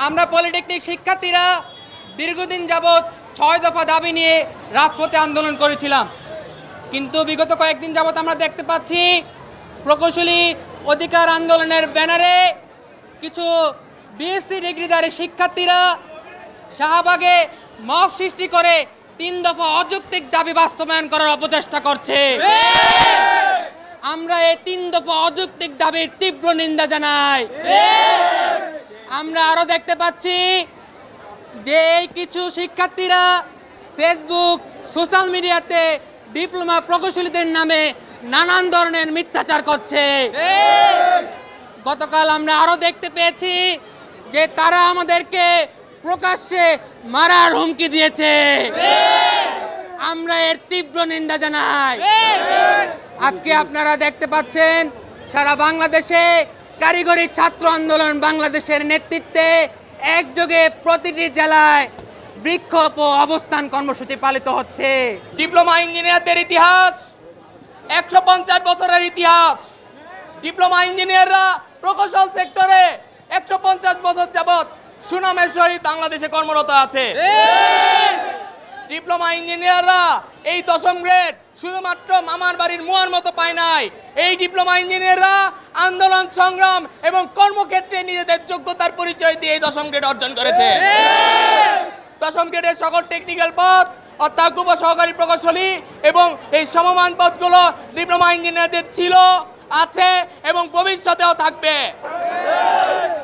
আমরা পলিটেকনিক শিক্ষার্থীরা দীর্ঘদিন যাবৎ ৬ দফা দাবি নিয়ে রাজপথে আন্দোলন করেছিলাম, কিন্তু বিগত কয়েকদিন যাবৎ আমরা দেখতে পাচ্ছি প্রকৌশলী অধিকার আন্দোলনের ব্যানারে কিছু বিএসসি ডিগ্রিধারী শিক্ষার্থীরা শাহবাগে মব সৃষ্টি করে ৩ দফা অযৌক্তিক দাবি বাস্তবায়ন করার অপচেষ্টা করছে। আমরা এই ৩ দফা অযৌক্তিক দাবির তীব্র নিন্দা জানাই। আমরা আরো দেখতে পাচ্ছি যে এই কিছু শিক্ষার্থীরা ফেসবুক সোশ্যাল মিডিয়াতে ডিপ্লোমা প্রকৌশলীদের নামে নানান ধরনের মিথ্যাচার করছে। গতকাল আমরা আরো দেখতে পেয়েছি যে তারা আমাদেরকে প্রকাশ্যে মারার হুমকি দিয়েছে। আমরা এর তীব্র নিন্দা জানাই। আজকে আপনারা দেখতে পাচ্ছেন সারা বাংলাদেশে কারিগরি ছাত্র আন্দোলন বাংলাদেশের নেতৃত্বে একযোগে প্রতিটি জেলায় বিক্ষোভ ও অবস্থান কর্মসূচি পালিত হচ্ছে। ডিপ্লোমা ইঞ্জিনিয়ারদের ইতিহাস ১৫০ বছরের ইতিহাস। ডিপ্লোমা ইঞ্জিনিয়াররা প্রকৌশল সেক্টরে ১৫০ বছর যাবৎ সুনামের সহিত বাংলাদেশে কর্মরত আছে। ডিপ্লোমা ইঞ্জিনিয়াররা এই ১০ম গ্রেড শুধুমাত্র মামার বাড়ির মুয়ার মতো পায় নাই। এই ডিপ্লোমা ইঞ্জিনিয়াররা আন্দোলন সংগ্রাম এবং কর্মক্ষেত্রে নিজেদের যোগ্যতার পরিচয় দিয়ে এই ১০ম গ্রেড অর্জন করেছে। ১০ম গ্রেডের সকল টেকনিক্যাল পদ অর্থাৎ উপ সহকারী প্রকৌশলী এবং এই সমমান পদগুলো ডিপ্লোমা ইঞ্জিনিয়ারদের ছিল, আছে এবং ভবিষ্যতেও থাকবে।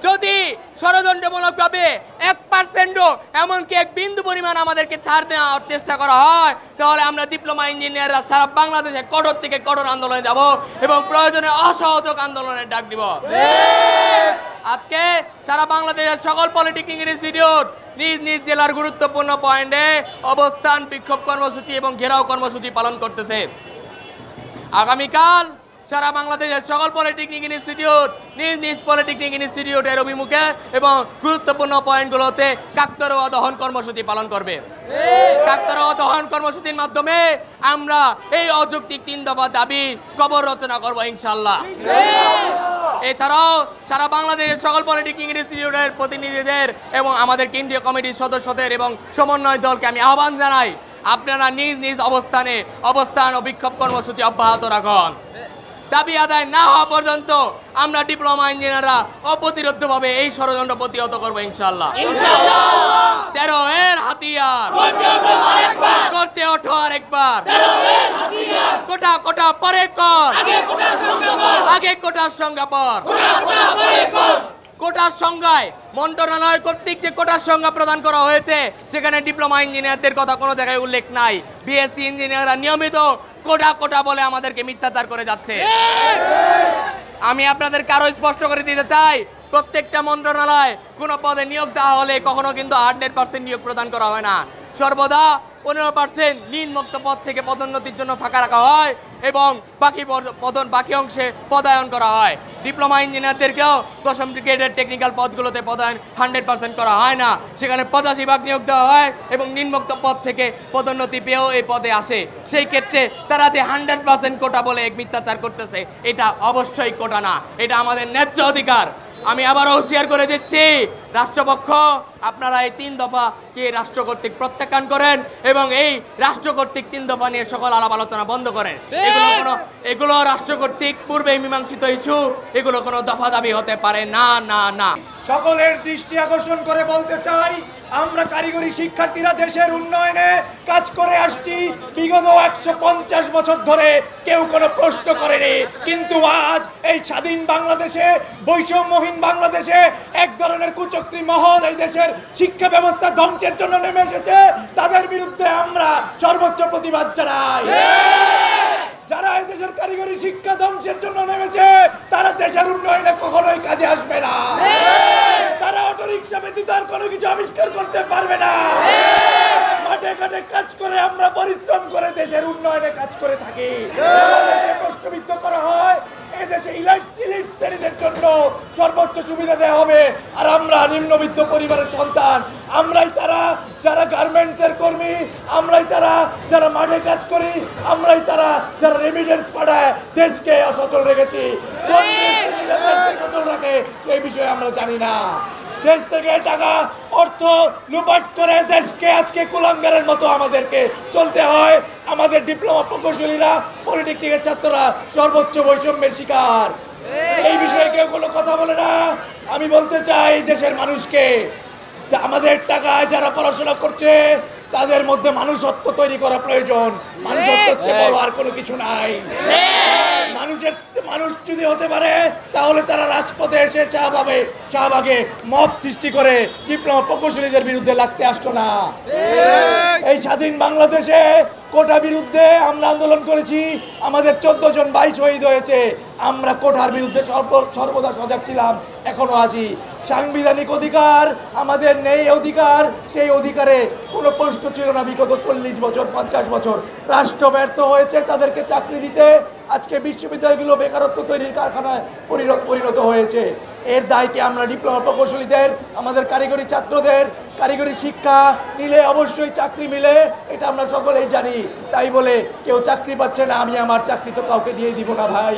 যদি ষড়যন্ত্রমূলকভাবে 1%ও এমনকি 1 বিন্দু পরিমাণ আমাদেরকে ছাড় দেওয়ার চেষ্টা করা হয়, তাহলে আমরা ডিপ্লোমা ইঞ্জিনিয়াররা সারা বাংলাদেশে কঠোর থেকে কঠোর আন্দোলনে যাব এবং প্রয়োজনে অসহযোগ আন্দোলনের ডাক দিব। আজকে সারা বাংলাদেশের সকল পলিটেকনিক ইনস্টিটিউট নিজ নিজ জেলার গুরুত্বপূর্ণ পয়েন্টে অবস্থান, বিক্ষোভ কর্মসূচি এবং ঘেরাও কর্মসূচি পালন করতেছে। আগামীকাল সারা বাংলাদেশের সকল পলিটেকনিক ইনস্টিটিউট নিজ নিজ পলিটেকনিক ইনস্টিটিউটের অভিমুখে এবং গুরুত্বপূর্ণ পয়েন্টগুলোতে কাকতাড়ুয়া দহন কর্মসূচি পালন করবে। কাকতাড়ুয়া দহন কর্মসূচির মাধ্যমে আমরা এই অযৌক্তিক ৩ দফা দাবি কবর রচনা করবো ইনশাল্লাহ। এছাড়াও সারা বাংলাদেশের সকল পলিটেকনিক ইনস্টিটিউটের প্রতিনিধিদের এবং আমাদের কেন্দ্রীয় কমিটির সদস্যদের এবং সমন্বয় দলকে আমি আহ্বান জানাই, আপনারা নিজ নিজ অবস্থান ও বিক্ষোভ কর্মসূচি অব্যাহত রাখুন। দাবি আদায় না হওয়া পর্যন্ত আমরা ডিপ্লোমা ইঞ্জিনিয়াররা অপ্রতিরোধ্যভাবে এই ষড়যন্ত্র প্রতিহত করবো ইনশাল্লাহ। 13 এর হাতিয়ার করছে ওঠো আরেকবার, কোটা কোটা পরে কর, আগে কোটার সংজ্ঞা পর। কোটার সংজ্ঞায় মন্ত্রণালয় কর্তৃক যে কোটার সংজ্ঞা প্রদান করা হয়েছে সেখানে ডিপ্লোমা ইঞ্জিনিয়ারদের কথা কোনো জায়গায় উল্লেখ নাই। বিএসসি ইঞ্জিনিয়াররা নিয়মিত কোটা কোটা বলে আমাদেরকে মিথ্যাচার করে যাচ্ছে। আমি আপনাদের কারো স্পষ্ট করে দিতে চাই, প্রত্যেকটা মন্ত্রণালয় কোনো পদে নিয়োগ দেওয়া হলে কখনো কিন্তু 100% নিয়োগ প্রদান করা হয় না। সর্বদা 15% নিম্নমুক্ত পদ থেকে পদোন্নতির জন্য ফাঁকা রাখা হয় এবং বাকি অংশে পদায়ন করা হয়। ডিপ্লোমা ইঞ্জিনিয়ারদেরকেও ১০ম গ্রেডের টেকনিক্যাল পদগুলোতে পদায়ন 100% করা হয় না, সেখানে 85% নিয়োগ দেওয়া হয় এবং নিম্নমুক্ত পদ থেকে পদোন্নতি পেয়েও এই পদে আসে। সেই ক্ষেত্রে তারা যে 100% কোটা বলে এক মিথ্যাচার করতেছে, এটা অবশ্যই কোটা না, এটা আমাদের ন্যায্য অধিকার। আমি আবারও হুঁশিয়ার করে দিচ্ছি, রাষ্ট্রপক্ষ আপনারা এই 3 দফাকে রাষ্ট্র কর্তৃক প্রত্যাখ্যান করেন এবং এই রাষ্ট্র কর্তৃক 3 দফা নিয়ে সকল আলাপ আলোচনা বন্ধ করেন। এগুলো রাষ্ট্র কর্তৃক পূর্বে মীমাংসিত ইস্যু, এগুলো কোনো দফা দাবি হতে পারে না না না। সকলের দৃষ্টি আকর্ষণ করে বলতে চাই, আমরা কারিগরি শিক্ষার্থীরা দেশের উন্নয়নে কাজ করে আসছি বিগত 150 বছর ধরে, কেউ কোনো প্রশ্ন করেনি। কিন্তু আজ এই স্বাধীন বাংলাদেশে, বৈষম্যহীন বাংলাদেশে এক ধরনের কুচক্রী মহল এই দেশের শিক্ষা ব্যবস্থা ধ্বংসের জন্য নেমে এসেছে। তাদের বিরুদ্ধে আমরা সর্বোচ্চ প্রতিবাদ জানাই। যারা এই দেশের কারিগরি শিক্ষা ধ্বংসের জন্য নেমেছে তারা দেশের উন্নয়নে কখনোই কাজে আসবে না। তারা অটোরিকশা ব্যতীত আর কোনো কিছু আবিষ্কার করতে পারবে না। মাঠে ঘাটে কাজ করে আমরা পরিশ্রম করে দেশের উন্নয়নে কাজ করে থাকি। প্রশ্নবিদ্ধ করা হয় এদেশে ইলিট শ্রেণীদের জন্য সর্বোচ্চ সুবিধা দেওয়া হবে, আর আমরা নিম্নবিত্ত পরিবারের সন্তান, আমরাই তারা যারা গার্মেন্টসের কর্মী, আমরাই তারা যারা মাঠে কাজ করি, আমরাই তারা যারা রেমিটেন্স পাঠায় দেশকে অসচল রেখেছি। সচল রাখে সেই বিষয়ে আমরা জানি না। দেশ থেকে টাকা অর্থ লুপাট করে দেশকে আজকে কুলাঙ্গারের মতো আমাদেরকে চলতে হয়। আমাদের ডিপ্লোমা প্রকৌশলীরা, পলিটেকনিকের ছাত্ররা সর্বোচ্চ বৈষম্যের শিকার। এই বিষয়ে কেউ কোনো কথা বলে না। আমি বলতে চাই দেশের মানুষকে যে আমাদের টাকায় যারা পড়াশোনা করছে তাদের মধ্যে মানুষত্ব তৈরি করা প্রয়োজন। মানুষত্বের চেয়ে বড় আর কোনো কিছু নাই। মানুষ যদি হতে পারে তাহলে তারা রাজপথে এসে শাহবাগে মত সৃষ্টি করে ডিপ্লোমা প্রকৌশলীদের বিরুদ্ধে লাগতে আসতো না। এই স্বাধীন বাংলাদেশে কোটা বিরুদ্ধে আমরা আন্দোলন করেছি, আমাদের 14 জন ভাই শহীদ হয়েছে। আমরা কোটার বিরুদ্ধে সর্বদা সজাগ ছিলাম, এখনো আছি। সাংবিধানিক অধিকার আমাদের নেই, অধিকার সেই অধিকারে কোনো প্রশ্ন ছিল না। বিগত 40 বছর 50 বছর রাষ্ট্র ব্যর্থ হয়েছে তাদেরকে চাকরি দিতে। আজকে বিশ্ববিদ্যালয়গুলো বেকারত্ব তৈরির কারখানায় পরিণত হয়েছে। এর দায়কে আমরা ডিপ্লোমা প্রকৌশলীদের, আমাদের কারিগরি ছাত্রদের কারিগরি শিক্ষা নিলে অবশ্যই চাকরি মিলে, এটা আমরা সকলেই জানি। তাই বলে কেউ চাকরি পাচ্ছে না, আমি আমার চাকরি তো কাউকে দিয়ে দিব না ভাই।